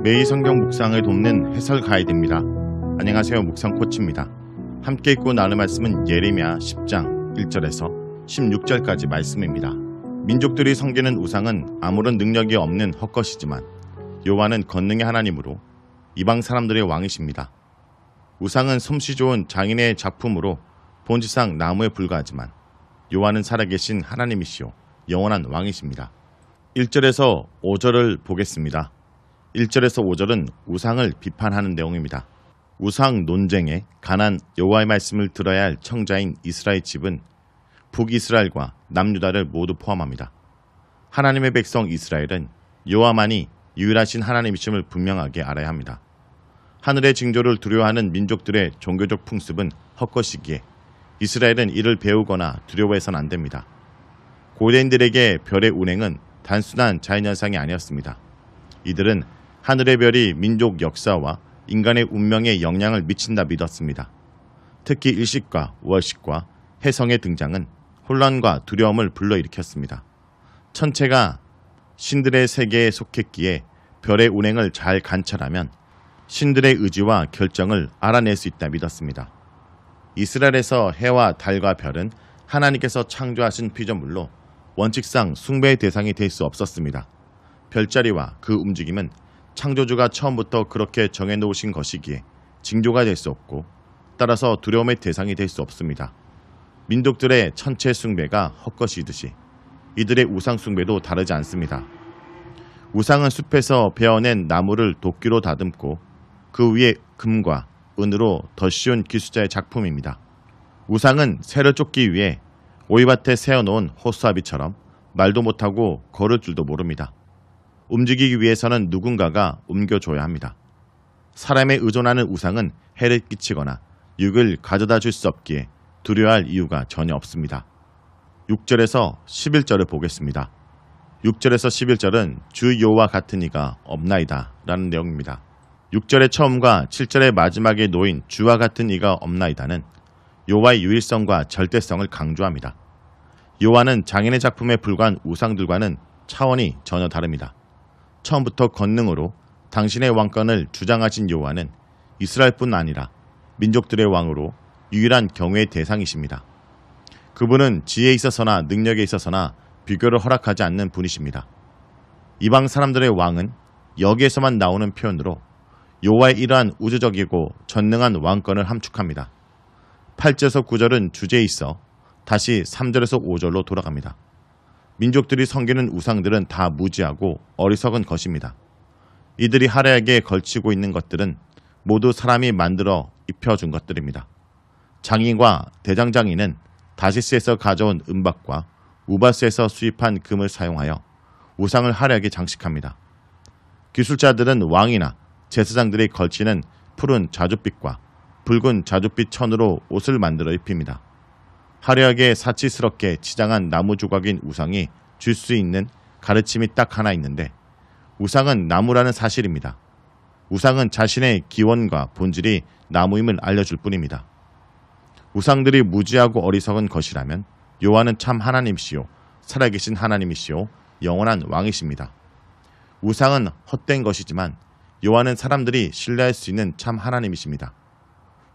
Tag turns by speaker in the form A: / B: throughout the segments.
A: 매일 성경 묵상을 돕는 해설 가이드입니다. 안녕하세요. 묵상 코치입니다. 함께 읽고 나눌 말씀은 예레미야 10장 1절에서 16절까지 말씀입니다. 민족들이 섬기는 우상은 아무런 능력이 없는 헛것이지만 여호와는 권능의 하나님으로 이방 사람들의 왕이십니다. 우상은 솜씨 좋은 장인의 작품으로 본질상 나무에 불과하지만 여호와는 살아계신 하나님이시요 영원한 왕이십니다. 1절에서 5절을 보겠습니다. 1절에서 5절은 우상을 비판하는 내용입니다. 우상 논쟁에 관한 여호와의 말씀을 들어야 할 청자인 이스라엘 집은 북이스라엘과 남유다를 모두 포함합니다. 하나님의 백성 이스라엘은 여호와만이 유일하신 하나님이심을 분명하게 알아야 합니다. 하늘의 징조를 두려워하는 민족들의 종교적 풍습은 헛것이기에 이스라엘은 이를 배우거나 두려워해서는 안 됩니다. 고대인들에게 별의 운행은 단순한 자연현상이 아니었습니다. 이들은 하늘의 별이 민족 역사와 인간의 운명에 영향을 미친다 믿었습니다. 특히 일식과 월식과 해성의 등장은 혼란과 두려움을 불러일으켰습니다. 천체가 신들의 세계에 속했기에 별의 운행을 잘 관찰하면 신들의 의지와 결정을 알아낼 수 있다 믿었습니다. 이스라엘에서 해와 달과 별은 하나님께서 창조하신 피조물로 원칙상 숭배의 대상이 될 수 없었습니다. 별자리와 그 움직임은 창조주가 처음부터 그렇게 정해놓으신 것이기에 징조가 될 수 없고 따라서 두려움의 대상이 될 수 없습니다. 민족들의 천체 숭배가 헛것이듯이 이들의 우상 숭배도 다르지 않습니다. 우상은 숲에서 베어낸 나무를 도끼로 다듬고 그 위에 금과 은으로 덧씌운 기수자의 작품입니다. 우상은 새를 쫓기 위해 오이밭에 세워놓은 호수아비처럼 말도 못하고 걸을 줄도 모릅니다. 움직이기 위해서는 누군가가 옮겨줘야 합니다. 사람에 의존하는 우상은 해를 끼치거나 육을 가져다 줄 수 없기에 두려워할 이유가 전혀 없습니다. 6절에서 11절을 보겠습니다. 6절에서 11절은 주 여호와 같은 이가 없나이다 라는 내용입니다. 6절의 처음과 7절의 마지막에 놓인 주와 같은 이가 없나이다는 여호와의 유일성과 절대성을 강조합니다. 여호와는 장인의 작품에 불과한 우상들과는 차원이 전혀 다릅니다. 처음부터 권능으로 당신의 왕권을 주장하신 여호와는 이스라엘뿐 아니라 민족들의 왕으로 유일한 경외의 대상이십니다. 그분은 지혜에 있어서나 능력에 있어서나 비교를 허락하지 않는 분이십니다. 이방 사람들의 왕은 여기에서만 나오는 표현으로 여호와의 이러한 우주적이고 전능한 왕권을 함축합니다. 8절에서 9절은 주제에 있어 다시 3절에서 5절로 돌아갑니다. 민족들이 섬기는 우상들은 다 무지하고 어리석은 것입니다. 이들이 하려하게 걸치고 있는 것들은 모두 사람이 만들어 입혀준 것들입니다. 장인과 대장장이는 다시스에서 가져온 은박과 우바스에서 수입한 금을 사용하여 우상을 화려하게 장식합니다. 기술자들은 왕이나 제사장들이 걸치는 푸른 자줏빛과 붉은 자줏빛 천으로 옷을 만들어 입힙니다. 화려하게 사치스럽게 치장한 나무 조각인 우상이 줄 수 있는 가르침이 딱 하나 있는데 우상은 나무라는 사실입니다. 우상은 자신의 기원과 본질이 나무임을 알려줄 뿐입니다. 우상들이 무지하고 어리석은 것이라면 여호와는 참 하나님이시요 살아계신 하나님이시요 영원한 왕이십니다. 우상은 헛된 것이지만 여호와는 사람들이 신뢰할 수 있는 참 하나님이십니다.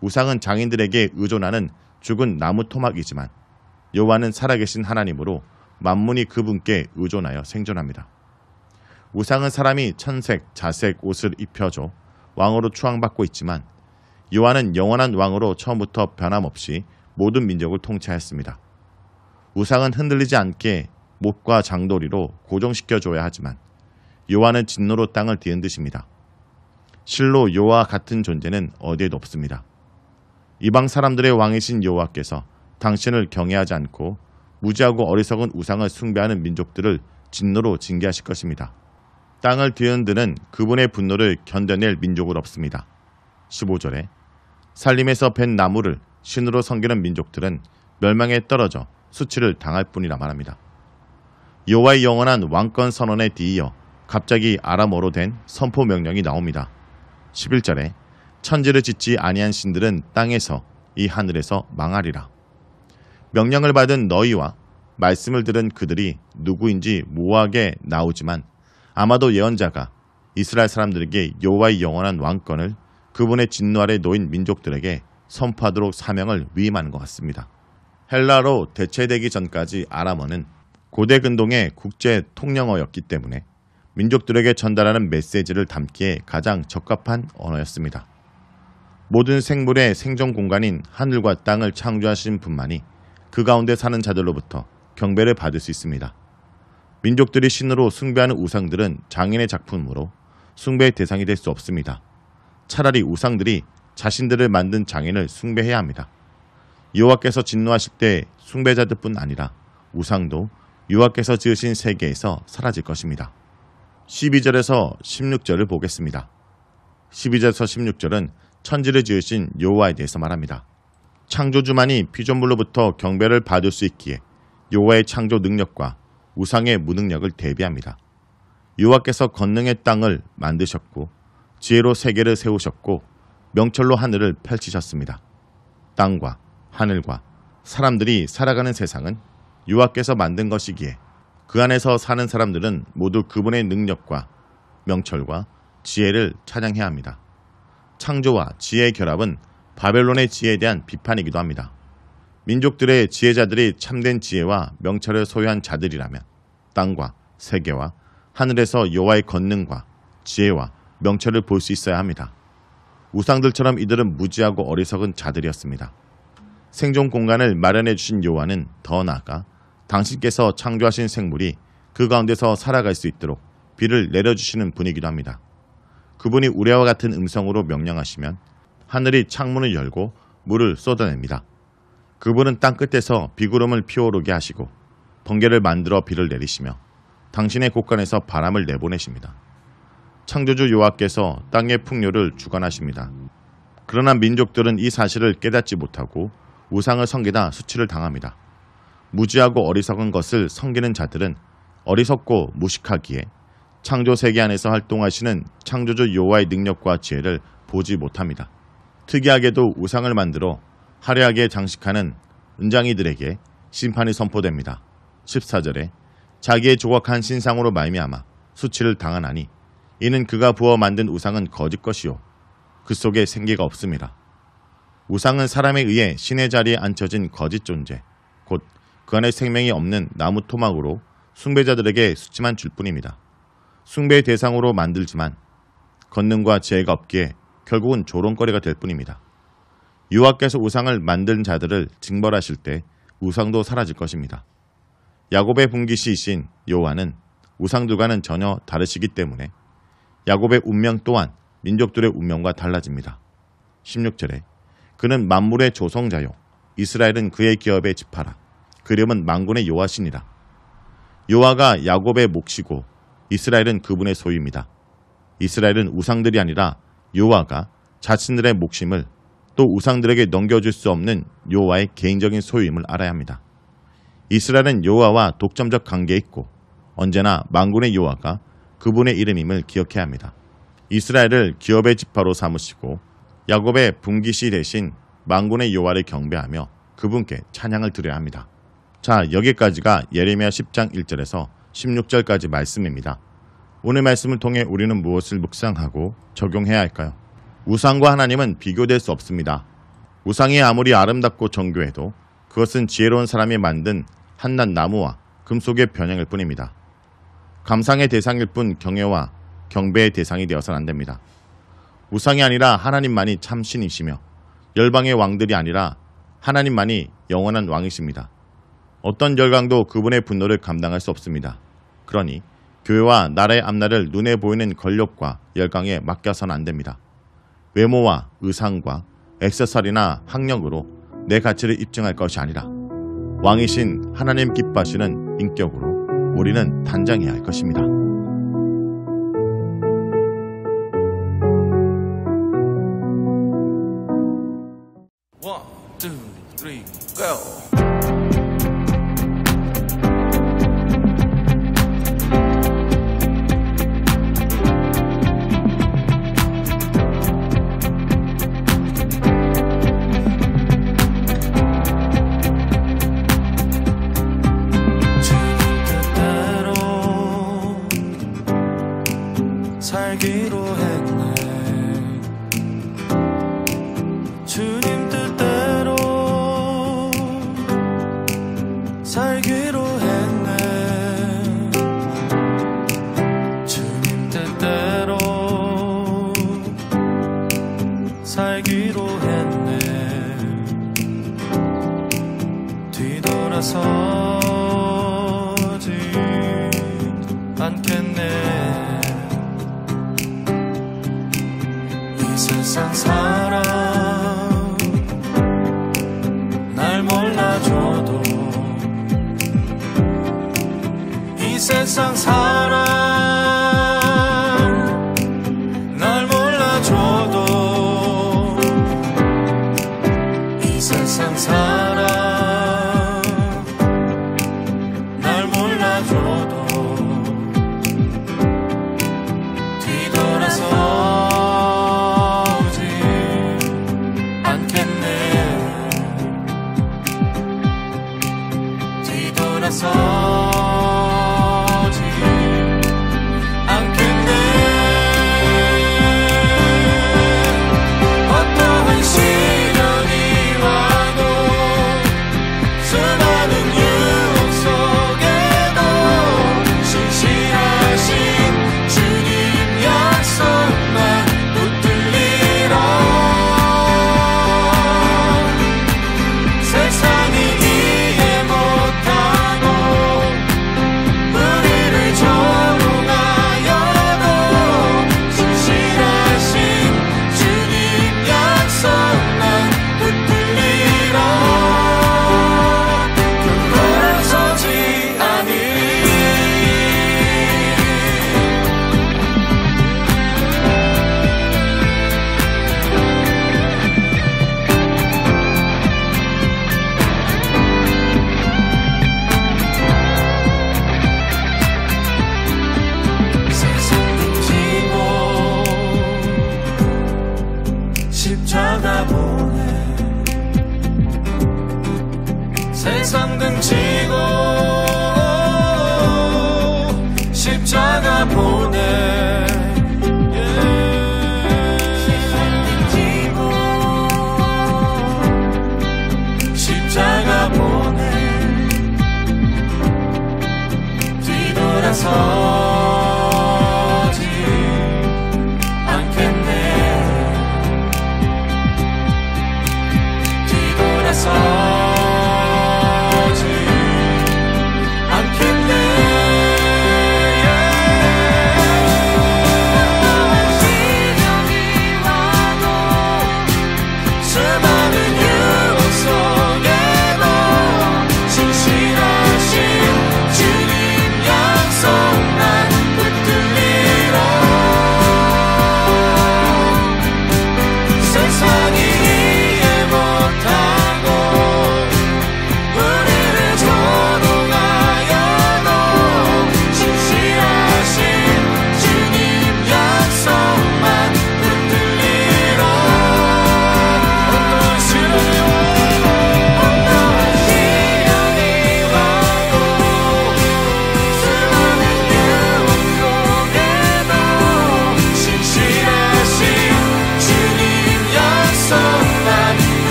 A: 우상은 장인들에게 의존하는 죽은 나무 토막이지만 여호와는 살아계신 하나님으로 만문이 그분께 의존하여 생존합니다. 우상은 사람이 천색, 자색 옷을 입혀줘 왕으로 추앙받고 있지만 여호와는 영원한 왕으로 처음부터 변함없이 모든 민족을 통치하였습니다. 우상은 흔들리지 않게 못과 장도리로 고정시켜줘야 하지만 여호와는 진노로 땅을 뒤흔드십니다. 실로 여호와 같은 존재는 어디에도 없습니다. 이방 사람들의 왕이신 여호와께서 당신을 경외하지 않고 무지하고 어리석은 우상을 숭배하는 민족들을 진노로 징계하실 것입니다. 땅을 뒤흔드는 그분의 분노를 견뎌낼 민족은 없습니다. 15절에 살림에서 벤 나무를 신으로 섬기는 민족들은 멸망에 떨어져 수치를 당할 뿐이라 말합니다. 여호와의 영원한 왕권 선언에 뒤이어 갑자기 아람어로 된 선포 명령이 나옵니다. 11절에 천지를 짓지 아니한 신들은 땅에서 이 하늘에서 망하리라. 명령을 받은 너희와 말씀을 들은 그들이 누구인지 모호하게 나오지만 아마도 예언자가 이스라엘 사람들에게 여호와의 영원한 왕권을 그분의 진노 아래 놓인 민족들에게 선포하도록 사명을 위임하는 것 같습니다. 헬라로 대체되기 전까지 아람어는 고대 근동의 국제 통령어였기 때문에 민족들에게 전달하는 메시지를 담기에 가장 적합한 언어였습니다. 모든 생물의 생존 공간인 하늘과 땅을 창조하신 분만이 그 가운데 사는 자들로부터 경배를 받을 수 있습니다. 민족들이 신으로 숭배하는 우상들은 장인의 작품으로 숭배의 대상이 될 수 없습니다. 차라리 우상들이 자신들을 만든 장인을 숭배해야 합니다. 여호와께서 진노하실 때 숭배자들뿐 아니라 우상도 여호와께서 지으신 세계에서 사라질 것입니다. 12절에서 16절을 보겠습니다. 12절에서 16절은 천지를 지으신 여호와에 대해서 말합니다. 창조주만이 피조물로부터 경배를 받을 수 있기에 여호와의 창조 능력과 우상의 무능력을 대비합니다. 여호와께서 권능의 땅을 만드셨고 지혜로 세계를 세우셨고 명철로 하늘을 펼치셨습니다. 땅과 하늘과 사람들이 살아가는 세상은 여호와께서 만든 것이기에 그 안에서 사는 사람들은 모두 그분의 능력과 명철과 지혜를 찬양해야 합니다. 창조와 지혜의 결합은 바벨론의 지혜에 대한 비판이기도 합니다. 민족들의 지혜자들이 참된 지혜와 명철을 소유한 자들이라면 땅과 세계와 하늘에서 여호와의 권능과 지혜와 명철을 볼 수 있어야 합니다. 우상들처럼 이들은 무지하고 어리석은 자들이었습니다. 생존 공간을 마련해 주신 여호와는 더 나아가 당신께서 창조하신 생물이 그 가운데서 살아갈 수 있도록 비를 내려주시는 분이기도 합니다. 그분이 우레와 같은 음성으로 명령하시면 하늘이 창문을 열고 물을 쏟아냅니다. 그분은 땅끝에서 비구름을 피어오르게 하시고 번개를 만들어 비를 내리시며 당신의 곳간에서 바람을 내보내십니다. 창조주 여호와께서 땅의 풍요를 주관하십니다. 그러나 민족들은 이 사실을 깨닫지 못하고 우상을 섬기다 수치를 당합니다. 무지하고 어리석은 것을 섬기는 자들은 어리석고 무식하기에 창조 세계 안에서 활동하시는 창조주 여호와의 능력과 지혜를 보지 못합니다. 특이하게도 우상을 만들어 화려하게 장식하는 은장이들에게 심판이 선포됩니다. 14절에 자기의 조각한 신상으로 말미암아 수치를 당하나니 이는 그가 부어 만든 우상은 거짓 것이요 그 속에 생기가 없습니다. 우상은 사람에 의해 신의 자리에 앉혀진 거짓 존재, 곧 그 안에 생명이 없는 나무 토막으로 숭배자들에게 수치만 줄 뿐입니다. 숭배의 대상으로 만들지만 권능과 지혜가 없기에 결국은 조롱거리가 될 뿐입니다. 여호와께서 우상을 만든 자들을 징벌하실 때 우상도 사라질 것입니다. 야곱의 분기시이신 여호와는 우상들과는 전혀 다르시기 때문에 야곱의 운명 또한 민족들의 운명과 달라집니다. 16절에 그는 만물의 조성자요 이스라엘은 그의 기업의 지파라. 그 이름은 만군의 여호와시니라. 여호와가 야곱의 몫이고 이스라엘은 그분의 소유입니다. 이스라엘은 우상들이 아니라 여호와가 자신들의 몫임을 또 우상들에게 넘겨줄 수 없는 여호와의 개인적인 소유임을 알아야 합니다. 이스라엘은 여호와와 독점적 관계에 있고 언제나 만군의 여호와가 그분의 이름임을 기억해야 합니다. 이스라엘을 기업의 지파로 삼으시고 야곱의 분기시 대신 만군의 여호와를 경배하며 그분께 찬양을 드려야 합니다. 자, 여기까지가 예레미야 10장 1절에서 16절까지 말씀입니다. 오늘 말씀을 통해 우리는 무엇을 묵상하고 적용해야 할까요? 우상과 하나님은 비교될 수 없습니다. 우상이 아무리 아름답고 정교해도 그것은 지혜로운 사람이 만든 한낱 나무와 금속의 변형일 뿐입니다. 감상의 대상일 뿐 경외와 경배의 대상이 되어서는 안 됩니다. 우상이 아니라 하나님만이 참신이시며 열방의 왕들이 아니라 하나님만이 영원한 왕이십니다. 어떤 열강도 그분의 분노를 감당할 수 없습니다. 그러니 교회와 나라의 앞날을 눈에 보이는 권력과 열강에 맡겨서는 안 됩니다. 외모와 의상과 액세서리나 학력으로 내 가치를 입증할 것이 아니라 왕이신 하나님 기뻐하시는 인격으로 우리는 단장해야 할 것입니다.
B: One, two, three, go! 살기로 했네. 주님 뜻대로 살기로 했네. 뒤돌아서지 않겠네. 이 세상 사람 날 몰라줘도, 이 세상 사람 날 몰라줘도, 이 세상 사람 날 몰라줘도 뒤돌아서지 않겠네. 뒤돌아서지 않겠네. 어떠한 시련이 와도, 수많은 유혹 속에도 신실하신 주님 약속만 붙들리라. 세상이 이해 못하고 우리를 조롱하여도 신실하신 주님 약속만 붙들리라. 돌아서지 않으리. 세상 등지고 십자가 보내. 세상 등지고